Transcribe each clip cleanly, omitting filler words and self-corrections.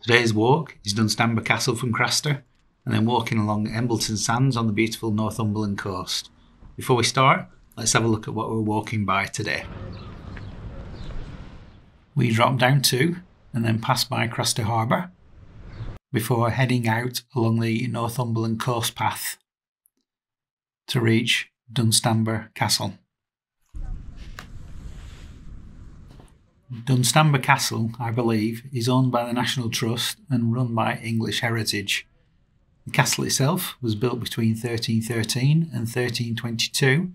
Today's walk is Dunstanburgh Castle from Craster, and then walking along Embleton Sands on the beautiful Northumberland coast. Before we start, let's have a look at what we're walking by today. We drop down to and then pass by Craster Harbour before heading out along the Northumberland coast path to reach Dunstanburgh Castle. Dunstanburgh Castle, I believe, is owned by the National Trust and run by English Heritage. The castle itself was built between 1313 and 1322,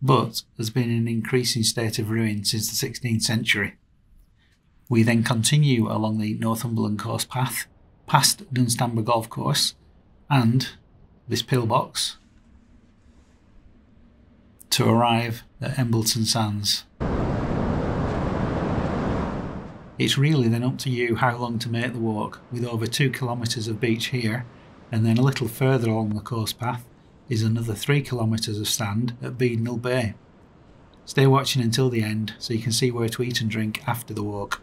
but has been in an increasing state of ruin since the 16th century. We then continue along the Northumberland coast path, past Dunstanburgh Golf Course and this pillbox, to arrive at Embleton Sands. It's really then up to you how long to make the walk, with over 2 kilometres of beach here, and then a little further along the coast path is another 3 kilometres of sand at Embleton Bay. Stay watching until the end so you can see where to eat and drink after the walk.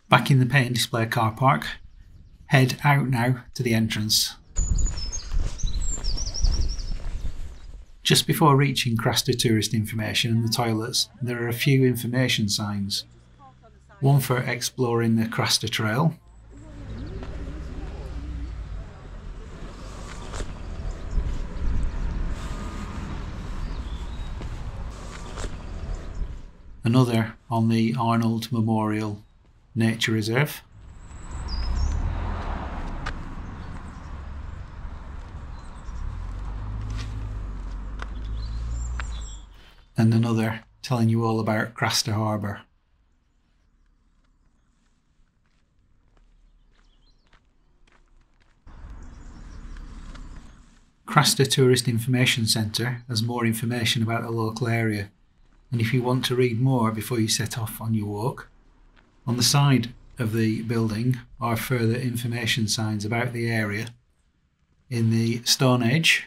Back in the pay and display car park, head out now to the entrance. Just before reaching Craster tourist information and the toilets, there are a few information signs. One for exploring the Craster Trail, another on the Arnold Memorial Nature Reserve, and another telling you all about Craster Harbour. Craster Tourist Information Centre has more information about the local area, and if you want to read more before you set off on your walk, on the side of the building are further information signs about the area in the Stone Age,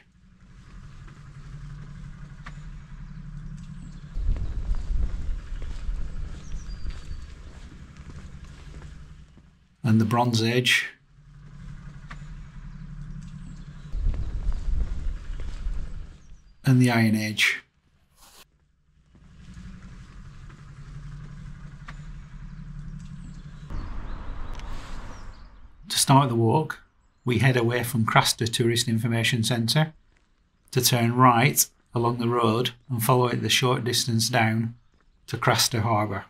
and the Bronze Age, and the Iron Age. To start the walk, we head away from Craster Tourist Information Centre to turn right along the road and follow it the short distance down to Craster Harbour.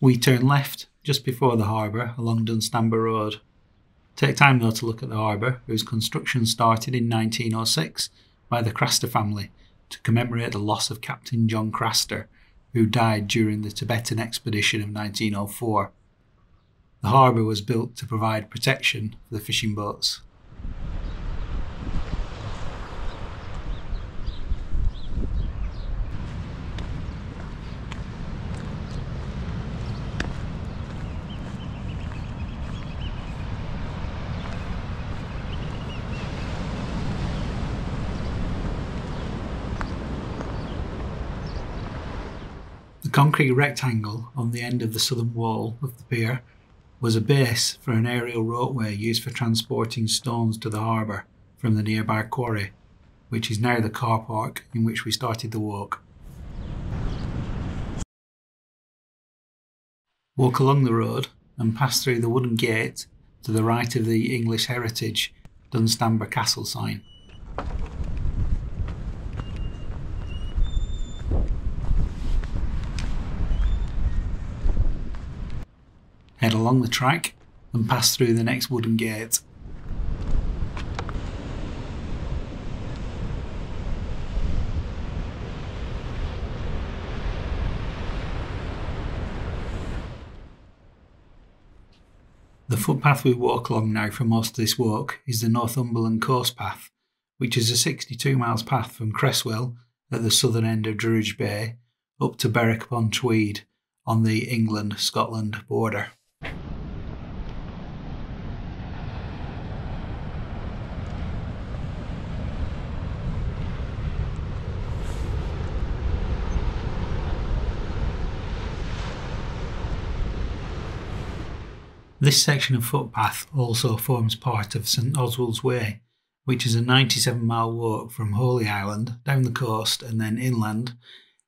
We turn left just before the harbour along Dunstanburgh Road. Take time though to look at the harbour, whose construction started in 1906 by the Craster family to commemorate the loss of Captain John Craster, who died during the Tibetan expedition of 1904. The harbour was built to provide protection for the fishing boats. The concrete rectangle on the end of the southern wall of the pier was a base for an aerial roadway used for transporting stones to the harbour from the nearby quarry, which is now the car park in which we started the walk. Walk along the road and pass through the wooden gate to the right of the English Heritage Dunstanburgh Castle sign. Head along the track and pass through the next wooden gate. The footpath we walk along now for most of this walk is the Northumberland coast path, which is a 62 miles path from Creswell at the southern end of Druridge Bay up to Berwick upon Tweed on the England-Scotland border. This section of footpath also forms part of St Oswald's Way, which is a 97-mile walk from Holy Island down the coast and then inland,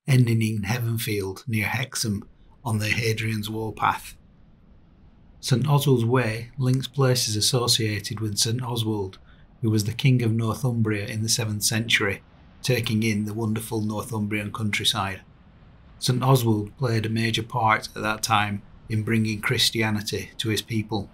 ending in Heavenfield near Hexham on the Hadrian's warpath. St Oswald's Way links places associated with St Oswald, who was the king of Northumbria in the 7th century, taking in the wonderful Northumbrian countryside. St Oswald played a major part at that time in bringing Christianity to his people.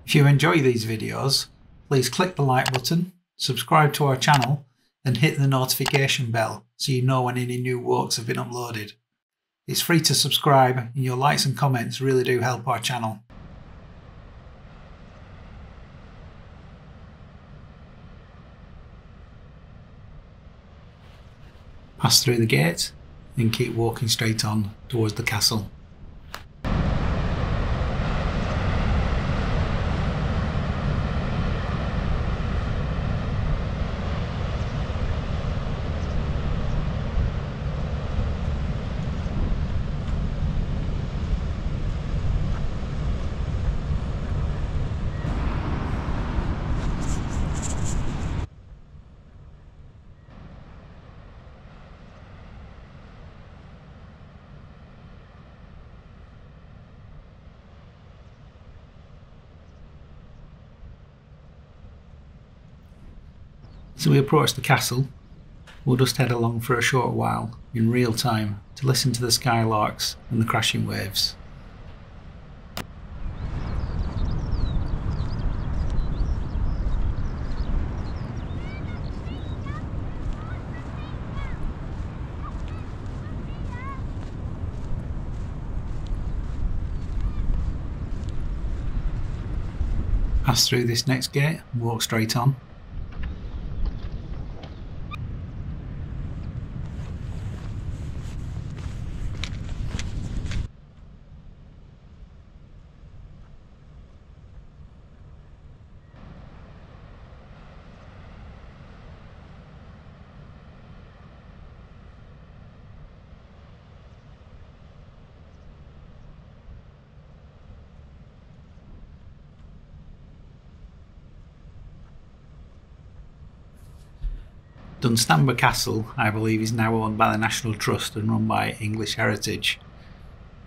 If you enjoy these videos, please click the like button, subscribe to our channel and hit the notification bell so you know when any new walks have been uploaded. It's free to subscribe and your likes and comments really do help our channel. Pass through the gate and keep walking straight on towards the castle. As we approach the castle, we'll just head along for a short while in real time to listen to the skylarks and the crashing waves. Pass through this next gate and walk straight on. Dunstanburgh Castle, I believe, is now owned by the National Trust and run by English Heritage.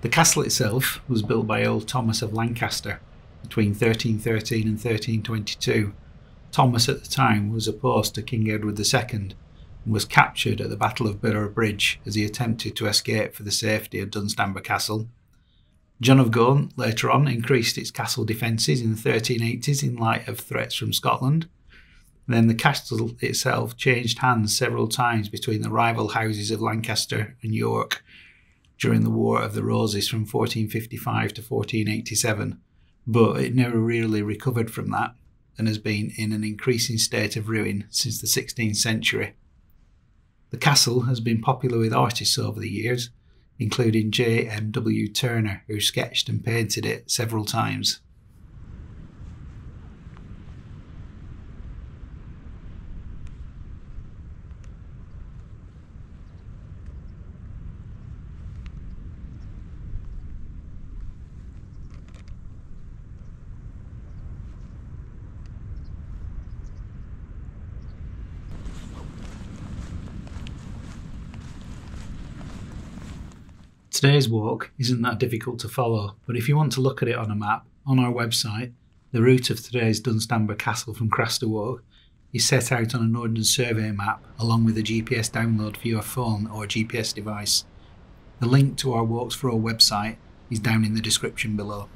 The castle itself was built by old Thomas of Lancaster between 1313 and 1322. Thomas at the time was opposed to King Edward II and was captured at the Battle of Borough Bridge as he attempted to escape for the safety of Dunstanburgh Castle. John of Gaunt later on increased its castle defences in the 1380s in light of threats from Scotland. Then the castle itself changed hands several times between the rival houses of Lancaster and York during the War of the Roses from 1455 to 1487, but it never really recovered from that and has been in an increasing state of ruin since the 16th century. The castle has been popular with artists over the years, including J.M.W. Turner, who sketched and painted it several times. Today's walk isn't that difficult to follow, but if you want to look at it on a map, on our website, the route of today's Dunstanburgh Castle from Craster Walk is set out on an Ordnance Survey map along with a GPS download for your phone or GPS device. The link to our Walks for All website is down in the description below.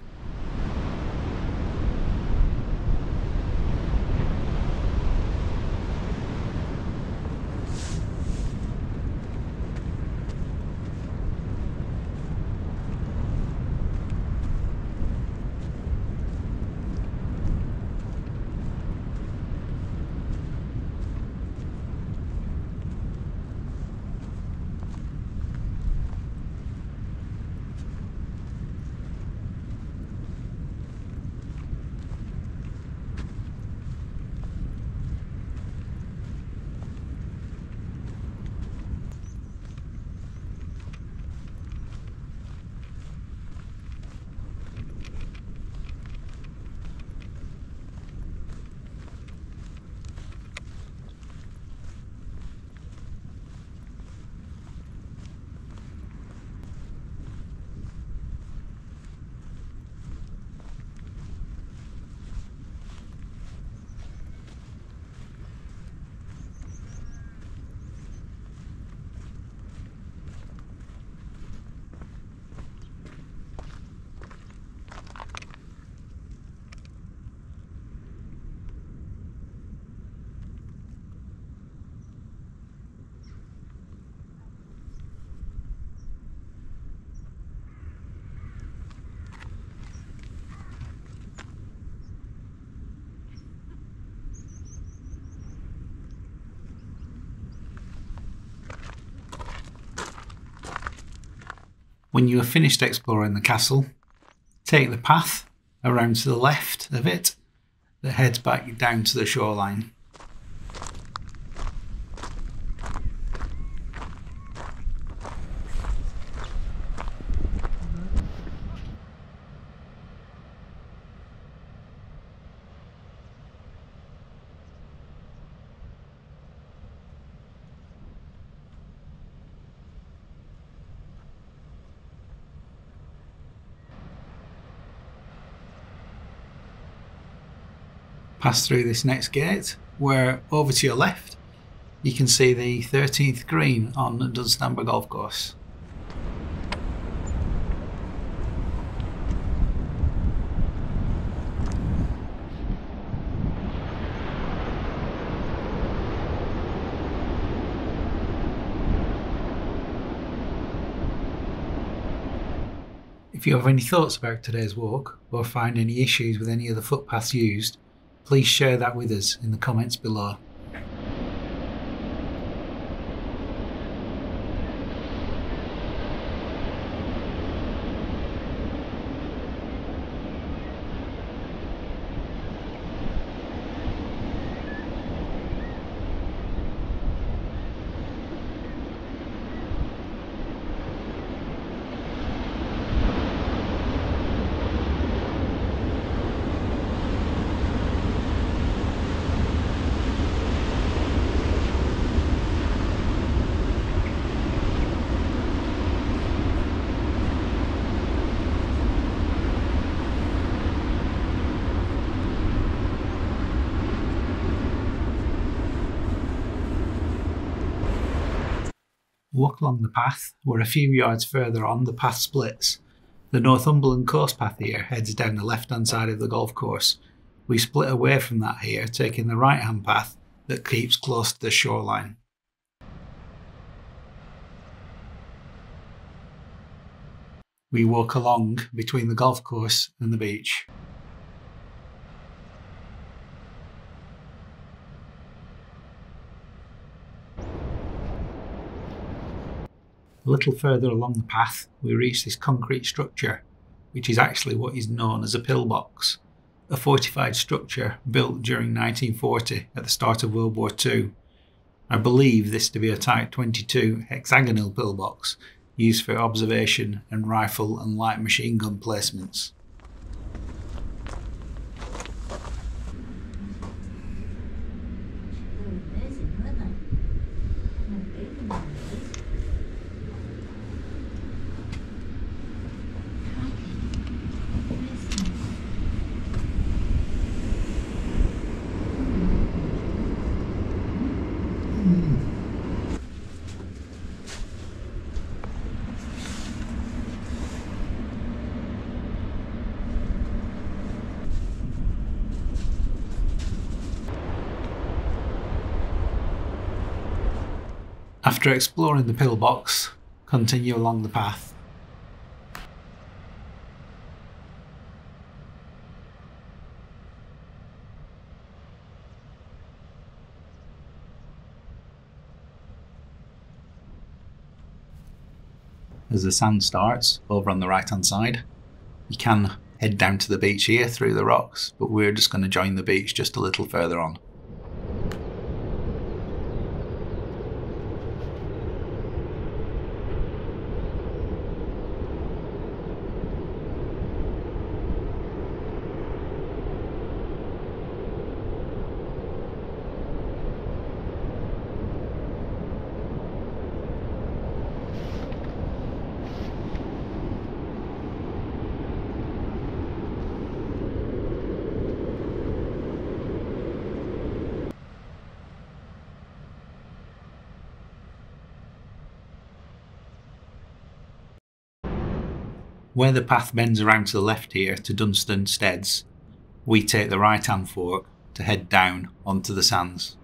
When you have finished exploring the castle, take the path around to the left of it that heads back down to the shoreline. Pass through this next gate, where over to your left you can see the 13th green on Dunstanburgh Golf Course. If you have any thoughts about today's walk or find any issues with any of the footpaths used, please share that with us in the comments below. Walk along the path, where a few yards further on the path splits. The Northumberland course path here heads down the left hand side of the golf course. We split away from that here, taking the right hand path that keeps close to the shoreline. We walk along between the golf course and the beach. A little further along the path we reach this concrete structure, which is actually what is known as a pillbox, a fortified structure built during 1940 at the start of World War II. I believe this to be a Type 22 hexagonal pillbox used for observation and rifle and light machine gun placements. After exploring the pillbox, continue along the path. As the sand starts over on the right hand side, you can head down to the beach here through the rocks, but we're just going to join the beach just a little further on. Where the path bends around to the left here to Dunstan Steads, we take the right hand fork to head down onto the sands.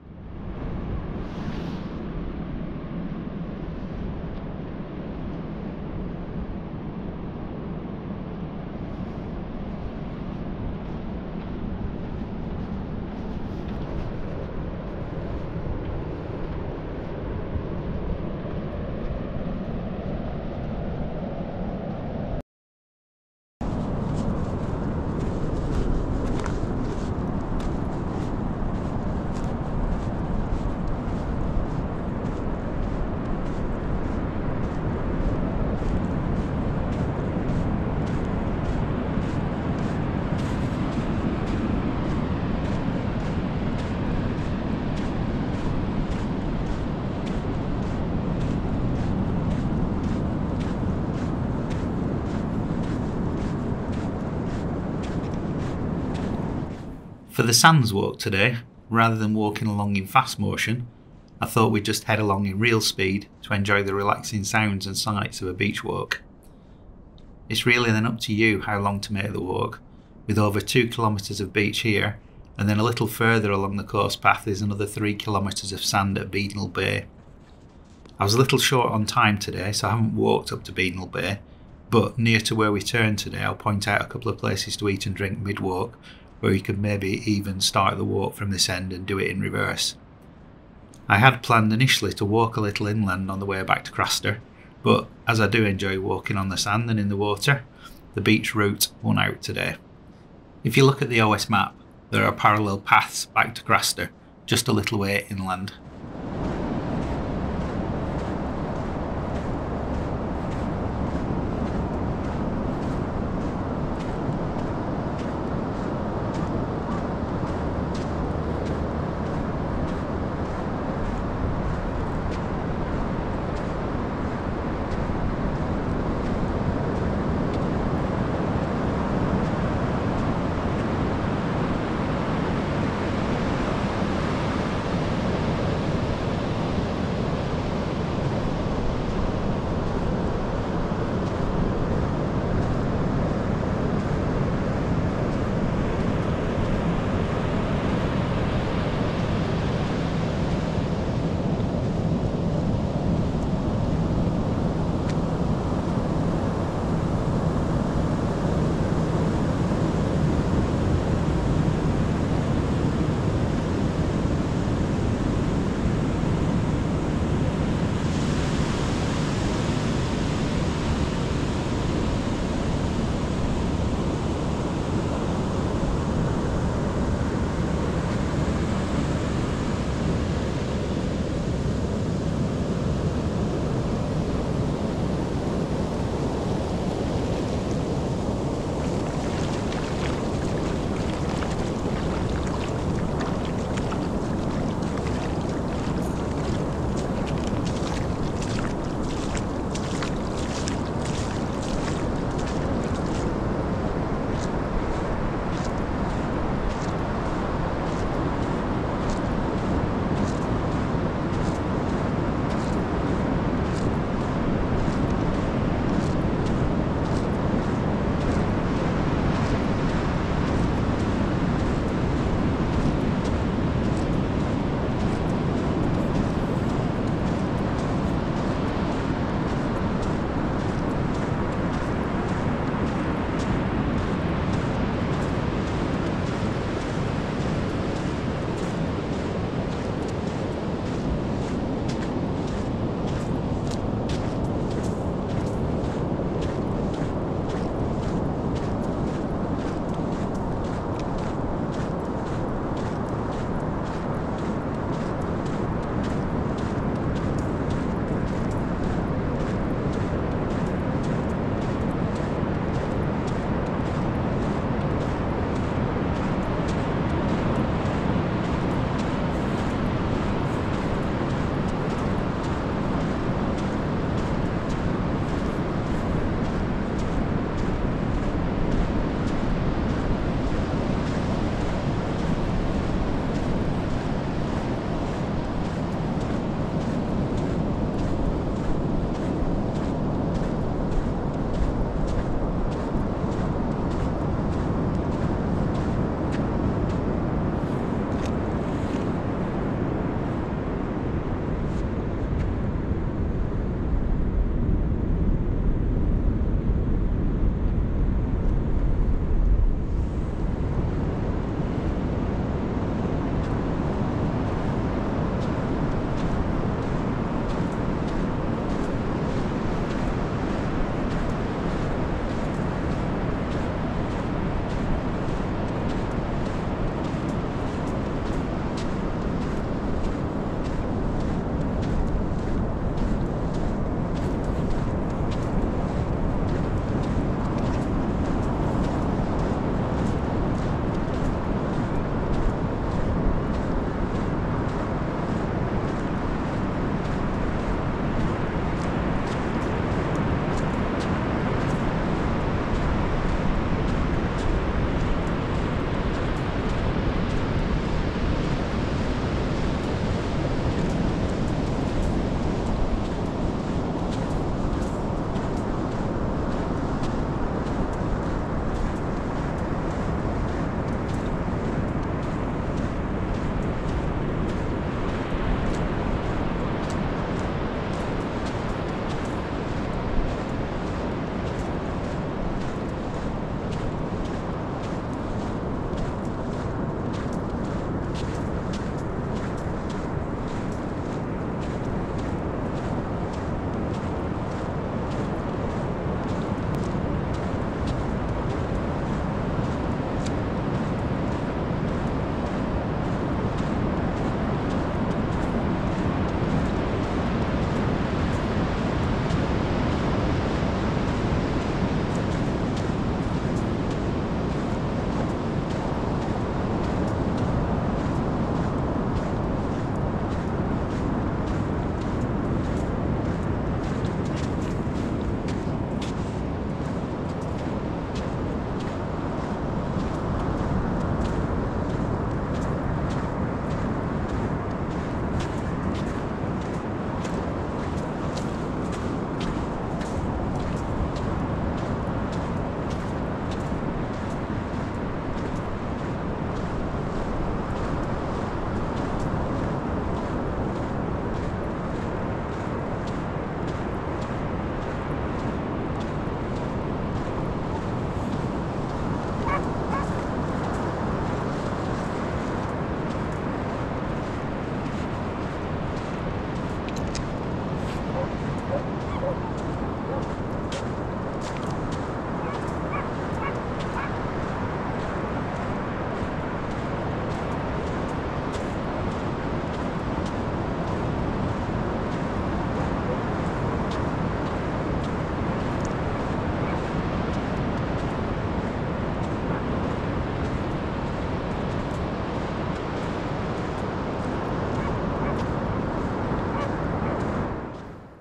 For the sands walk today, rather than walking along in fast motion, I thought we'd just head along in real speed to enjoy the relaxing sounds and sights of a beach walk. It's really then up to you how long to make the walk, with over 2 kilometres of beach here, and then a little further along the coast path is another 3 kilometres of sand at Embleton Bay. I was a little short on time today, so I haven't walked up to Embleton Bay, but near to where we turn today I'll point out a couple of places to eat and drink mid-walk, where you could maybe even start the walk from this end and do it in reverse. I had planned initially to walk a little inland on the way back to Craster, but as I do enjoy walking on the sand and in the water, the beach route won out today. If you look at the OS map, there are parallel paths back to Craster, just a little way inland.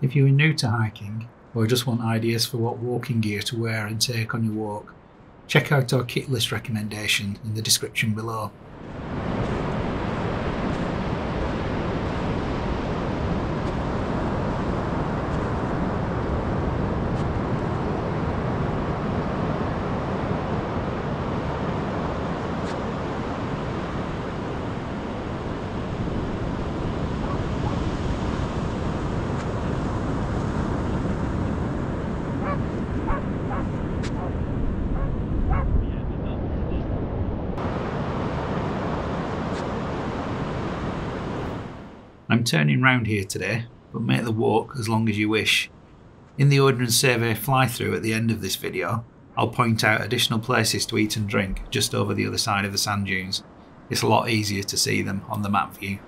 If you are new to hiking or just want ideas for what walking gear to wear and take on your walk, check out our kit list recommendation in the description below. I'm turning round here today, but make the walk as long as you wish. In the Ordnance Survey fly-through at the end of this video, I'll point out additional places to eat and drink just over the other side of the sand dunes. It's a lot easier to see them on the map view.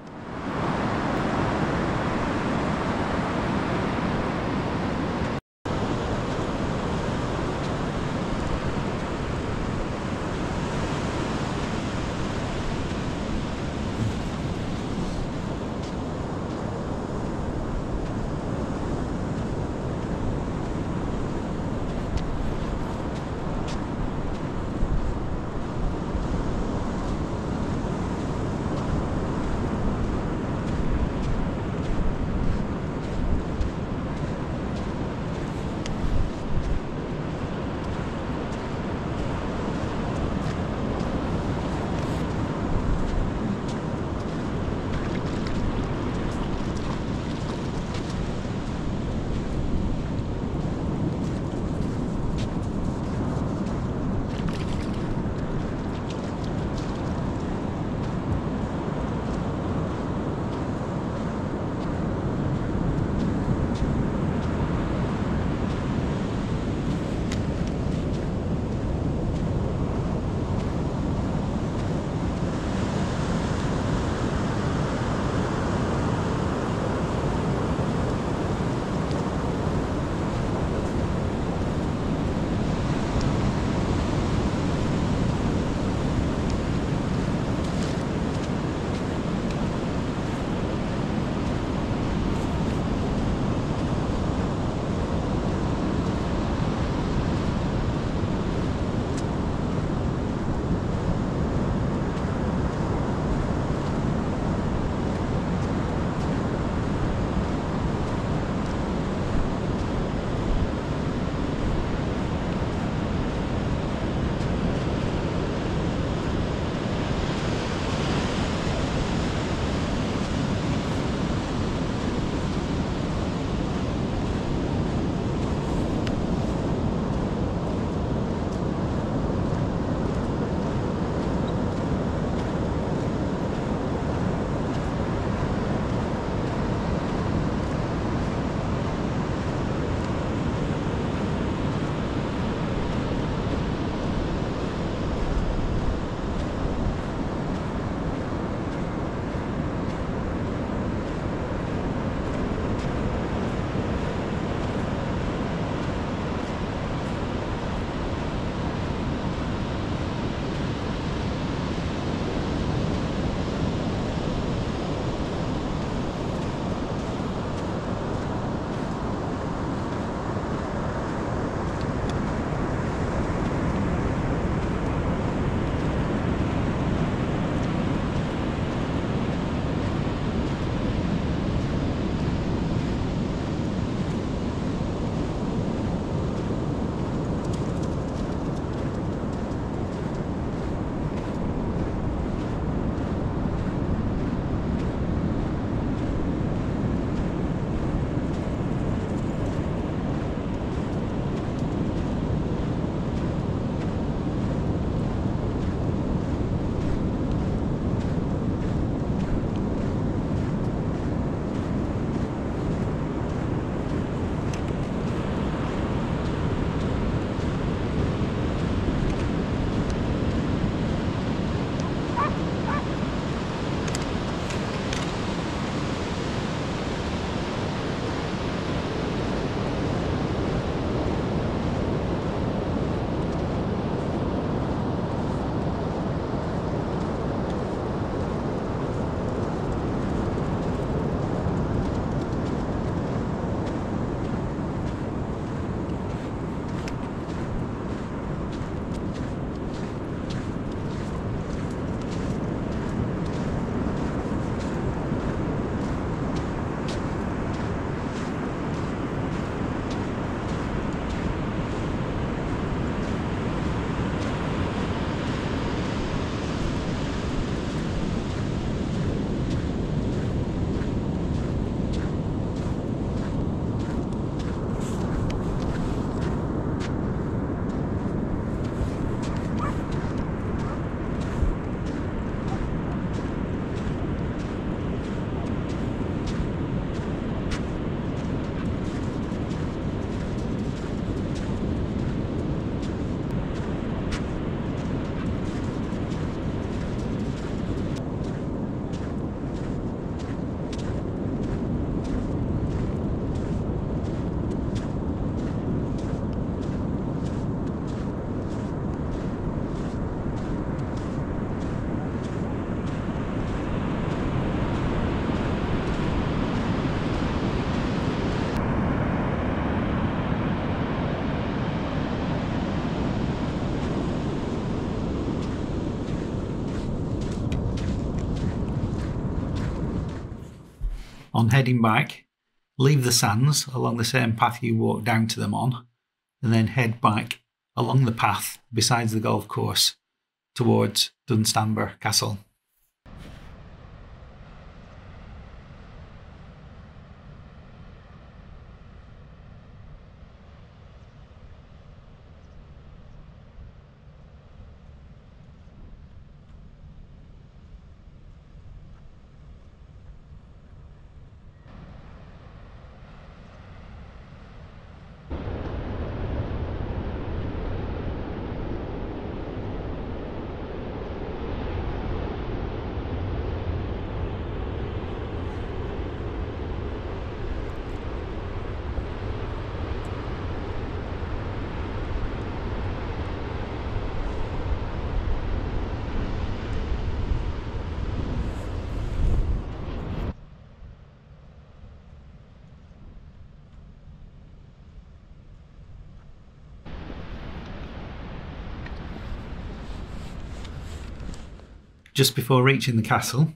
On heading back, leave the sands along the same path you walked down to them on, and then head back along the path besides the golf course towards Dunstanburgh Castle. Just before reaching the castle,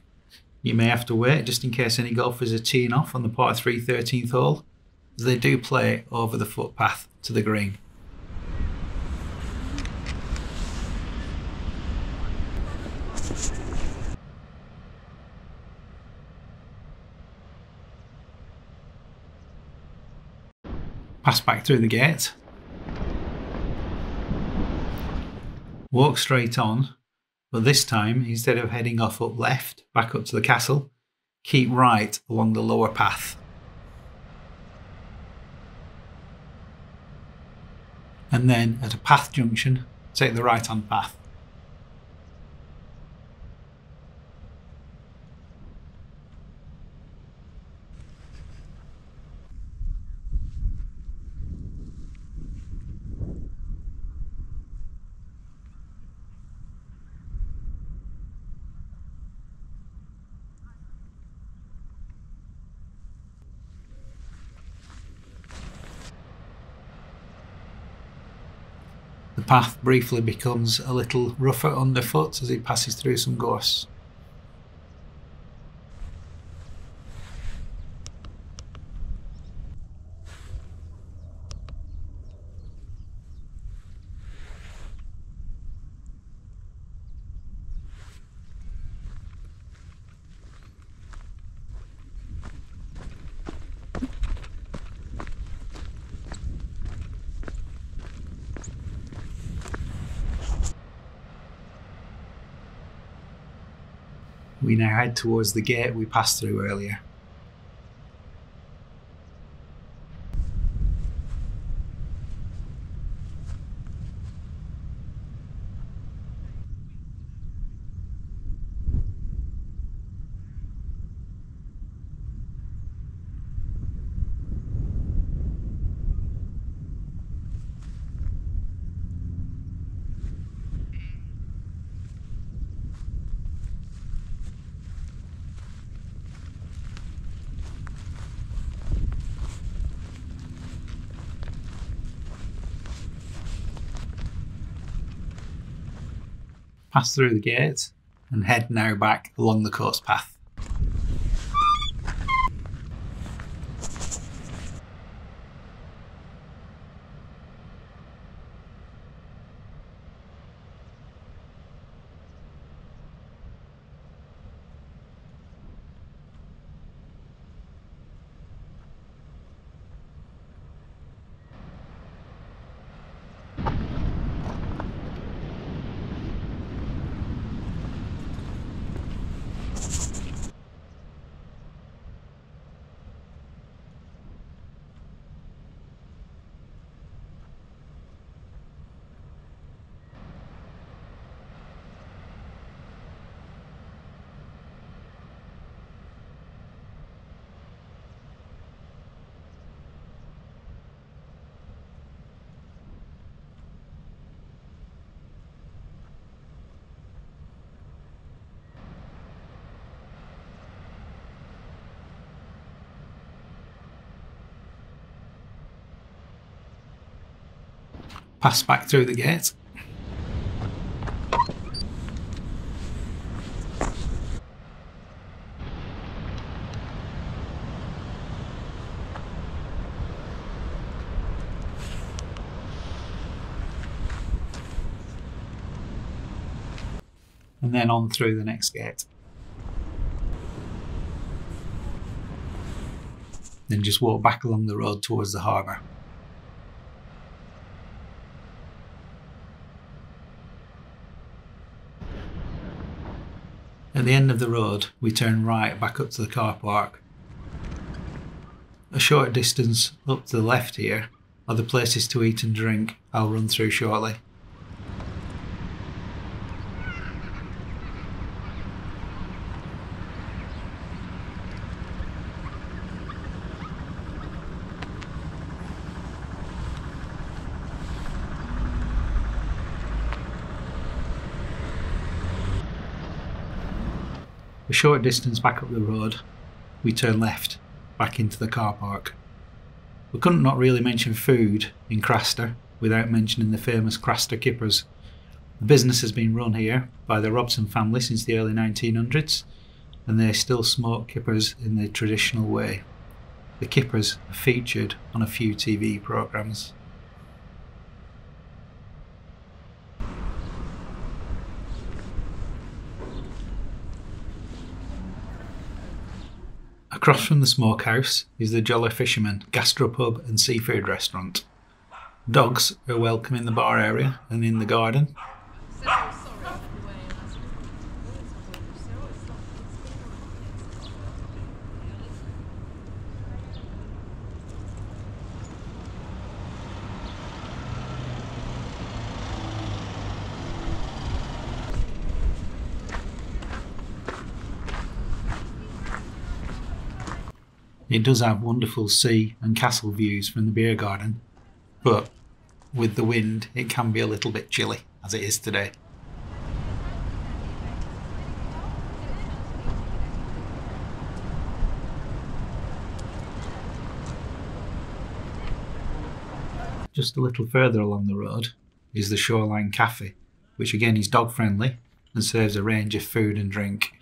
you may have to wait just in case any golfers are teeing off on the par 3 13th hole, as they do play over the footpath to the green. Pass back through the gate. Walk straight on. But this time, instead of heading off up left, back up to the castle, keep right along the lower path. And then at a path junction, take the right hand path. The path briefly becomes a little rougher underfoot as it passes through some gorse. We now head towards the gate we passed through earlier. Pass through the gate and head now back along the coast path. Pass back through the gate. and then on through the next gate. Then just walk back along the road towards the harbour. At the end of the road, we turn right back up to the car park. A short distance up to the left here are the places to eat and drink I'll run through shortly. A short distance back up the road, we turn left, back into the car park. We couldn't not really mention food in Craster without mentioning the famous Craster Kippers. The business has been run here by the Robson family since the early 1900s, and they still smoke kippers in the traditional way. The kippers are featured on a few TV programmes. Across from the smokehouse is the Jolly Fisherman gastropub and seafood restaurant. Dogs are welcome in the bar area and in the garden. It does have wonderful sea and castle views from the beer garden, but with the wind it can be a little bit chilly, as it is today. Just a little further along the road is the Shoreline Cafe, which again is dog friendly and serves a range of food and drink.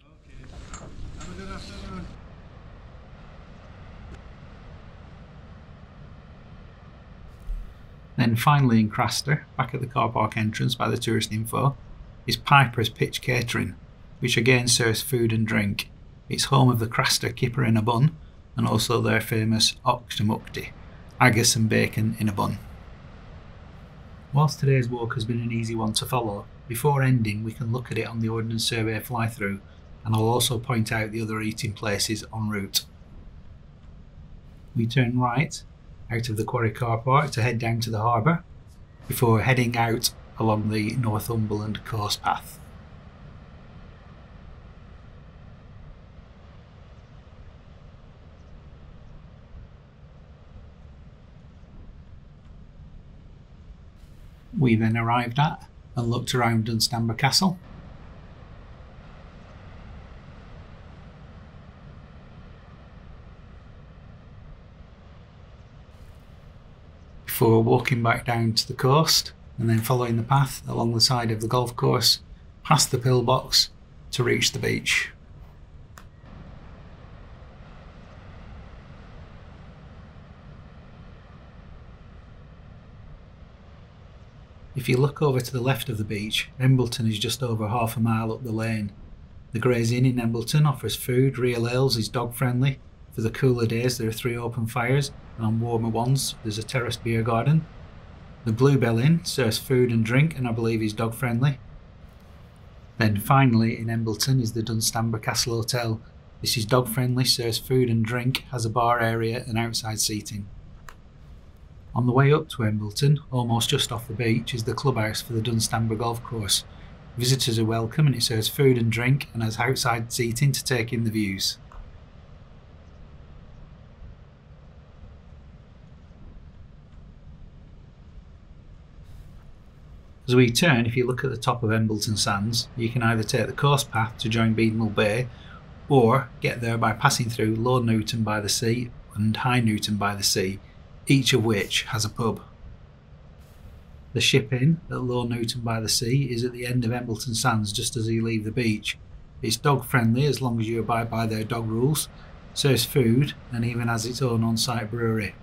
Then finally in Craster, back at the car park entrance by the tourist info, is Piper's Pitch Catering, which again serves food and drink. It's home of the Craster Kipper in a bun, and also their famous Octomukti, haggis and bacon in a bun. Whilst today's walk has been an easy one to follow, before ending we can look at it on the Ordnance Survey fly-through, and I'll also point out the other eating places en route. We turn right out of the quarry car park to head down to the harbour, before heading out along the Northumberland coast path. We then arrived at and looked around Dunstanburgh Castle. Before walking back down to the coast and then following the path along the side of the golf course past the pillbox to reach the beach. If you look over to the left of the beach, Embleton is just over half a mile up the lane. The Gray's Inn in Embleton offers food, real ales is dog friendly. For the cooler days there are 3 open fires, and on warmer ones there's a terraced beer garden. The Bluebell Inn serves food and drink and I believe is dog friendly. Then finally in Embleton is the Dunstanburgh Castle Hotel. This is dog friendly, serves food and drink, has a bar area and outside seating. On the way up to Embleton, almost just off the beach, is the clubhouse for the Dunstanburgh Golf Course. Visitors are welcome and it serves food and drink and has outside seating to take in the views. As we turn, if you look at the top of Embleton Sands, you can either take the coast path to join Embleton Bay, or get there by passing through Low Newton by the sea and High Newton by the sea, each of which has a pub. The Ship Inn at Low Newton by the sea is at the end of Embleton Sands just as you leave the beach. It's dog friendly as long as you abide by their dog rules, serves food and even has its own on-site brewery.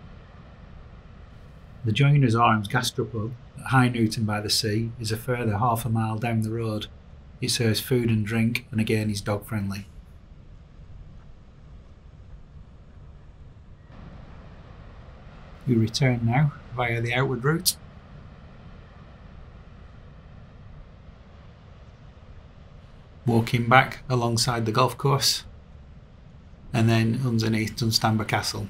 The Joiner's Arms gastropub at High Newton by the sea is a further half a mile down the road. It serves food and drink, and again is dog friendly. We return now via the outward route. Walking back alongside the golf course, and then underneath Dunstanburgh Castle.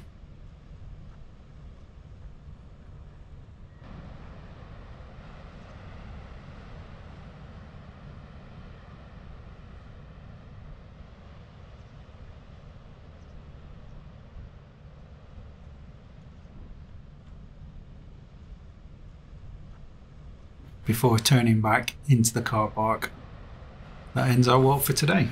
Before turning back into the car park. That ends our walk for today.